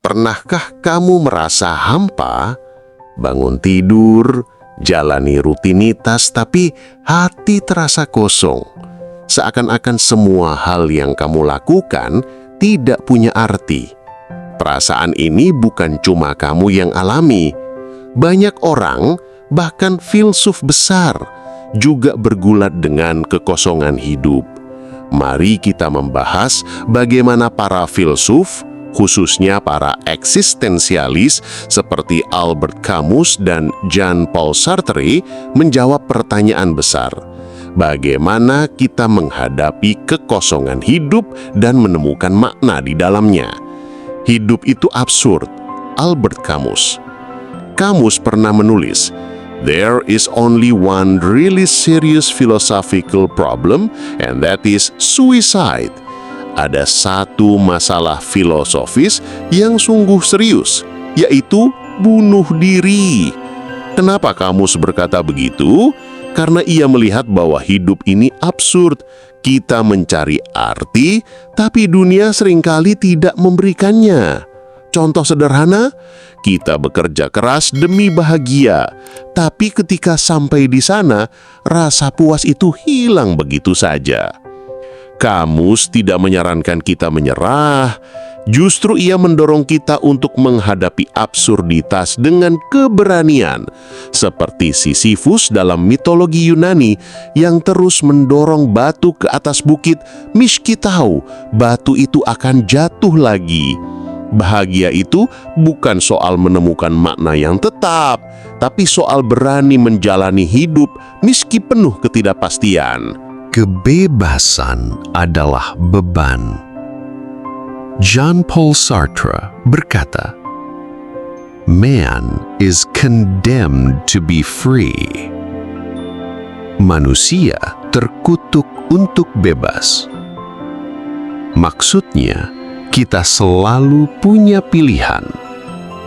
Pernahkah kamu merasa hampa? Bangun tidur, jalani rutinitas, tapi hati terasa kosong. Seakan-akan semua hal yang kamu lakukan tidak punya arti. Perasaan ini bukan cuma kamu yang alami. Banyak orang, bahkan filsuf besar, juga bergulat dengan kekosongan hidup. Mari kita membahas bagaimana para filsuf, khususnya para eksistensialis seperti Albert Camus dan Jean-Paul Sartre, menjawab pertanyaan besar. Bagaimana kita menghadapi kekosongan hidup dan menemukan makna di dalamnya? Hidup itu absurd. Albert Camus. Camus pernah menulis, "There is only one really serious philosophical problem, and that is suicide." Ada satu masalah filosofis yang sungguh serius, yaitu bunuh diri. Kenapa Camus berkata begitu? Karena ia melihat bahwa hidup ini absurd. Kita mencari arti, tapi dunia seringkali tidak memberikannya. Contoh sederhana, kita bekerja keras demi bahagia, tapi ketika sampai di sana, rasa puas itu hilang begitu saja. Camus tidak menyarankan kita menyerah, justru ia mendorong kita untuk menghadapi absurditas dengan keberanian, seperti Sisyphus dalam mitologi Yunani yang terus mendorong batu ke atas bukit, meski tahu batu itu akan jatuh lagi. Bahagia itu bukan soal menemukan makna yang tetap, tapi soal berani menjalani hidup meski penuh ketidakpastian. Kebebasan adalah beban. Jean-Paul Sartre berkata, "Man is condemned to be free." Manusia terkutuk untuk bebas. Maksudnya, kita selalu punya pilihan.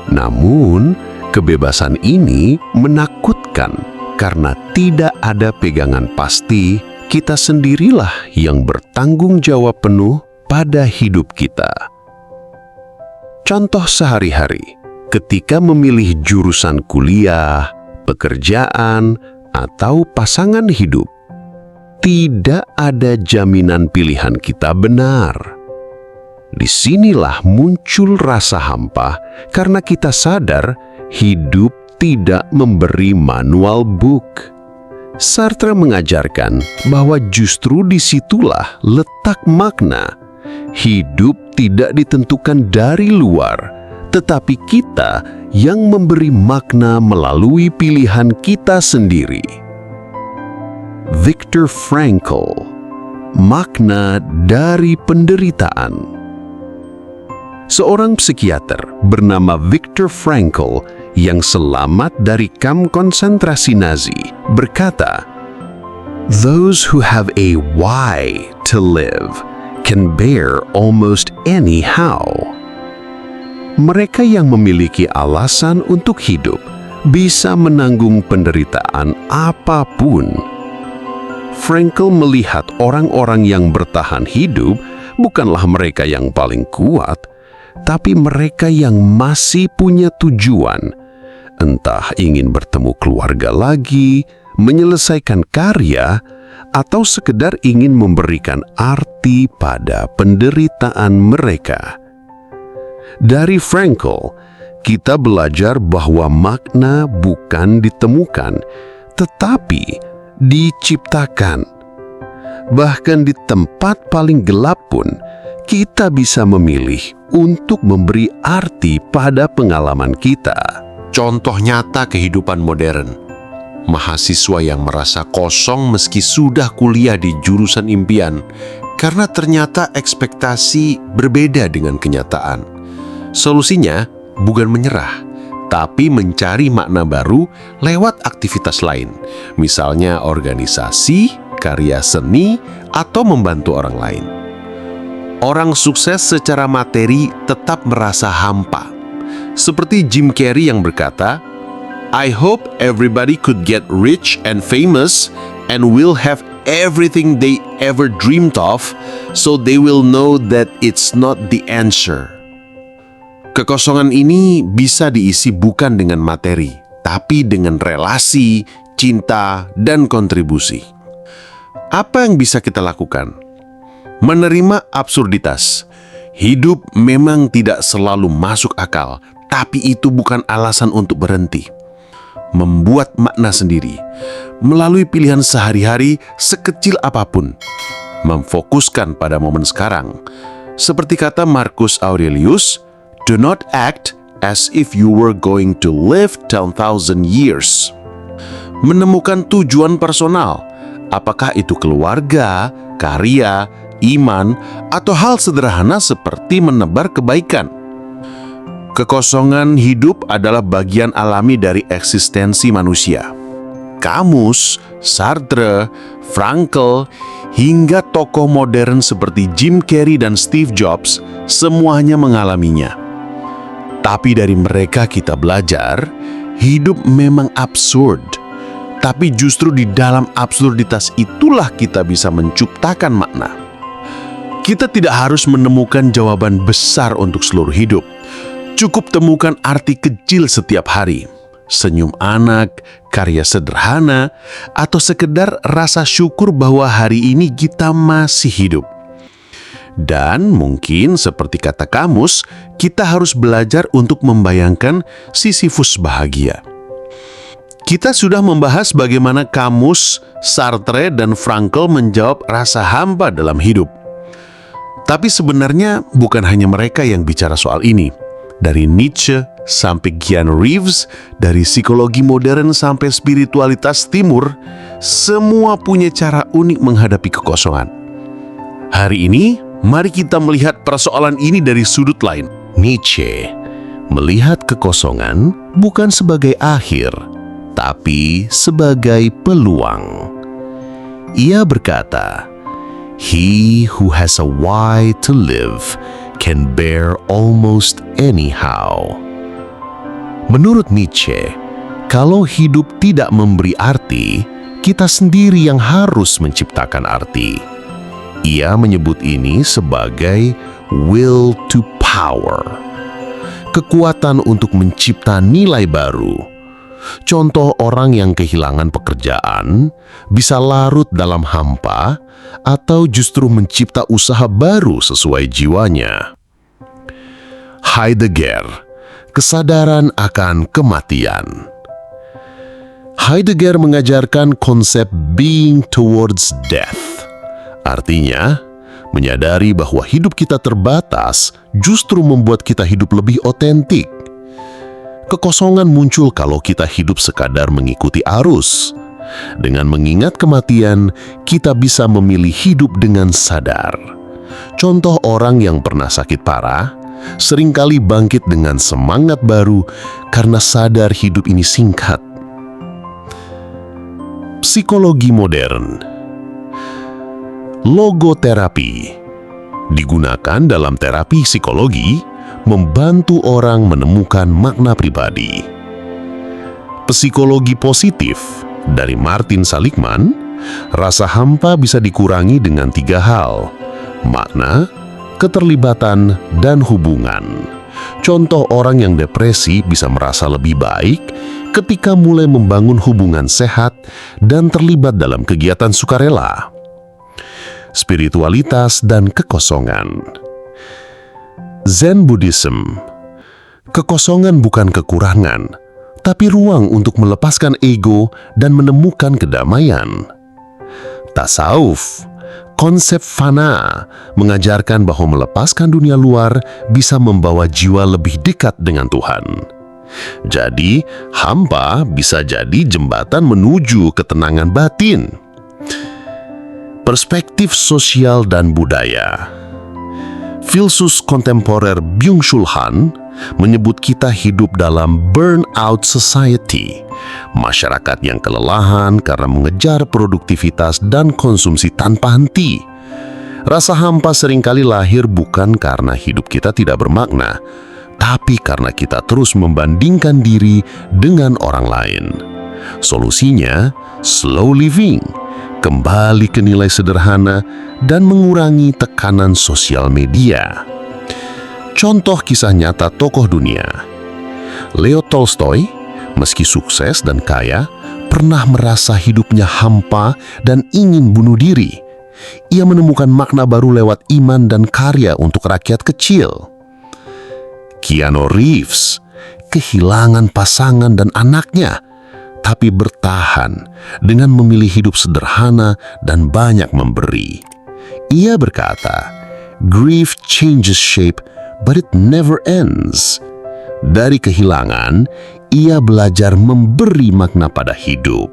Namun, kebebasan ini menakutkan karena tidak ada pegangan pasti. Kita sendirilah yang bertanggung jawab penuh pada hidup kita. Contoh sehari-hari, ketika memilih jurusan kuliah, pekerjaan, atau pasangan hidup, tidak ada jaminan pilihan kita benar. Disinilah muncul rasa hampa karena kita sadar hidup tidak memberi manual book. Sartre mengajarkan bahwa justru disitulah letak makna. Hidup tidak ditentukan dari luar, tetapi kita yang memberi makna melalui pilihan kita sendiri. Viktor Frankl, makna dari penderitaan. Seorang psikiater bernama Viktor Frankl yang selamat dari kamp konsentrasi Nazi berkata, "Those who have a why to live can bear almost anyhow." Mereka yang memiliki alasan untuk hidup bisa menanggung penderitaan apapun. Frankl melihat orang-orang yang bertahan hidup bukanlah mereka yang paling kuat, tapi mereka yang masih punya tujuan. Entah ingin bertemu keluarga lagi, menyelesaikan karya, atau sekedar ingin memberikan arti pada penderitaan mereka. Dari Frankl, kita belajar bahwa makna bukan ditemukan, tetapi diciptakan. Bahkan di tempat paling gelap pun, kita bisa memilih untuk memberi arti pada pengalaman kita. Contoh nyata kehidupan modern. Mahasiswa yang merasa kosong meski sudah kuliah di jurusan impian, karena ternyata ekspektasi berbeda dengan kenyataan. Solusinya bukan menyerah, tapi mencari makna baru lewat aktivitas lain, misalnya organisasi, karya seni, atau membantu orang lain. Orang sukses secara materi tetap merasa hampa. Seperti Jim Carrey yang berkata, "I hope everybody could get rich and famous and will have everything they ever dreamed of, so they will know that it's not the answer." Kekosongan ini bisa diisi bukan dengan materi, tapi dengan relasi, cinta, dan kontribusi. Apa yang bisa kita lakukan? Menerima absurditas. Hidup memang tidak selalu masuk akal, tapi itu bukan alasan untuk berhenti. Membuat makna sendiri, melalui pilihan sehari-hari sekecil apapun. Memfokuskan pada momen sekarang. Seperti kata Marcus Aurelius, "Do not act as if you were going to live 10,000 years." Menemukan tujuan personal, apakah itu keluarga, karya, iman, atau hal sederhana seperti menebar kebaikan. Kekosongan hidup adalah bagian alami dari eksistensi manusia. Camus, Sartre, Frankl, hingga tokoh modern seperti Jim Carrey dan Steve Jobs semuanya mengalaminya. Tapi dari mereka kita belajar, hidup memang absurd. Tapi justru di dalam absurditas itulah kita bisa menciptakan makna. Kita tidak harus menemukan jawaban besar untuk seluruh hidup. Cukup temukan arti kecil setiap hari. Senyum anak, karya sederhana, atau sekedar rasa syukur bahwa hari ini kita masih hidup. Dan mungkin seperti kata Camus, kita harus belajar untuk membayangkan Sisyphus bahagia. Kita sudah membahas bagaimana Camus, Sartre, dan Frankl menjawab rasa hampa dalam hidup. Tapi sebenarnya bukan hanya mereka yang bicara soal ini. Dari Nietzsche sampai Keanu Reeves, dari psikologi modern sampai spiritualitas timur, semua punya cara unik menghadapi kekosongan. Hari ini, mari kita melihat persoalan ini dari sudut lain. Nietzsche melihat kekosongan bukan sebagai akhir, tapi sebagai peluang. Ia berkata, "He who has a why to live can bear almost anyhow." Menurut Nietzsche, kalau hidup tidak memberi arti, kita sendiri yang harus menciptakan arti. Ia menyebut ini sebagai will to power, kekuatan untuk mencipta nilai baru. Contoh orang yang kehilangan pekerjaan bisa larut dalam hampa atau justru mencipta usaha baru sesuai jiwanya. Heidegger, kesadaran akan kematian. Heidegger mengajarkan konsep being towards death. Artinya, menyadari bahwa hidup kita terbatas justru membuat kita hidup lebih otentik. Kekosongan muncul kalau kita hidup sekadar mengikuti arus. Dengan mengingat kematian, kita bisa memilih hidup dengan sadar. Contoh orang yang pernah sakit parah, seringkali bangkit dengan semangat baru karena sadar hidup ini singkat. Psikologi modern. Logoterapi digunakan dalam terapi psikologi, membantu orang menemukan makna pribadi. Psikologi positif dari Martin Seligman, rasa hampa bisa dikurangi dengan 3 hal: makna, keterlibatan, dan hubungan. Contoh orang yang depresi bisa merasa lebih baik ketika mulai membangun hubungan sehat dan terlibat dalam kegiatan sukarela. Spiritualitas dan kekosongan. Zen Buddhism. Kekosongan bukan kekurangan, tapi ruang untuk melepaskan ego dan menemukan kedamaian. Tasawuf, konsep fana, mengajarkan bahwa melepaskan dunia luar bisa membawa jiwa lebih dekat dengan Tuhan. Jadi, hampa bisa jadi jembatan menuju ketenangan batin. Perspektif sosial dan budaya. Filsuf kontemporer Byung-Chul Han menyebut kita hidup dalam burnout society, masyarakat yang kelelahan karena mengejar produktivitas dan konsumsi tanpa henti. Rasa hampa seringkali lahir bukan karena hidup kita tidak bermakna, tapi karena kita terus membandingkan diri dengan orang lain. Solusinya, slow living, kembali ke nilai sederhana, dan mengurangi tekanan sosial media. Contoh kisah nyata tokoh dunia. Leo Tolstoy, meski sukses dan kaya, pernah merasa hidupnya hampa dan ingin bunuh diri. Ia menemukan makna baru lewat iman dan karya untuk rakyat kecil. Keanu Reeves kehilangan pasangan dan anaknya, tapi bertahan dengan memilih hidup sederhana dan banyak memberi. Ia berkata, "Grief changes shape, but it never ends." Dari kehilangan, ia belajar memberi makna pada hidup.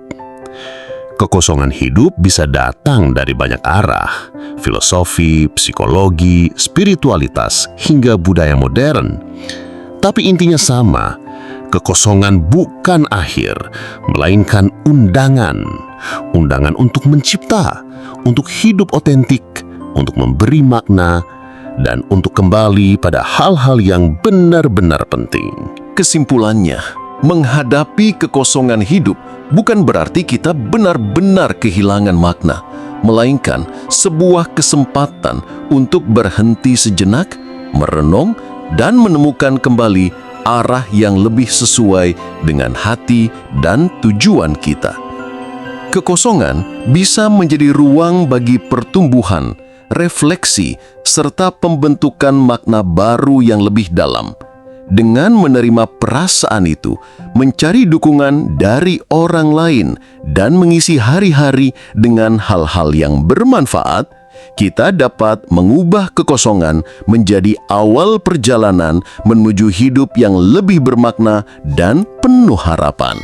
Kekosongan hidup bisa datang dari banyak arah, filosofi, psikologi, spiritualitas, hingga budaya modern. Tapi intinya sama, kekosongan bukan akhir, melainkan undangan. Undangan untuk mencipta, untuk hidup otentik, untuk memberi makna, dan untuk kembali pada hal-hal yang benar-benar penting. Kesimpulannya, menghadapi kekosongan hidup bukan berarti kita benar-benar kehilangan makna, melainkan sebuah kesempatan untuk berhenti sejenak, merenung, dan menemukan kembali arah yang lebih sesuai dengan hati dan tujuan kita. Kekosongan bisa menjadi ruang bagi pertumbuhan, refleksi, serta pembentukan makna baru yang lebih dalam. Dengan menerima perasaan itu, mencari dukungan dari orang lain, dan mengisi hari-hari dengan hal-hal yang bermanfaat, kita dapat mengubah kekosongan menjadi awal perjalanan menuju hidup yang lebih bermakna dan penuh harapan.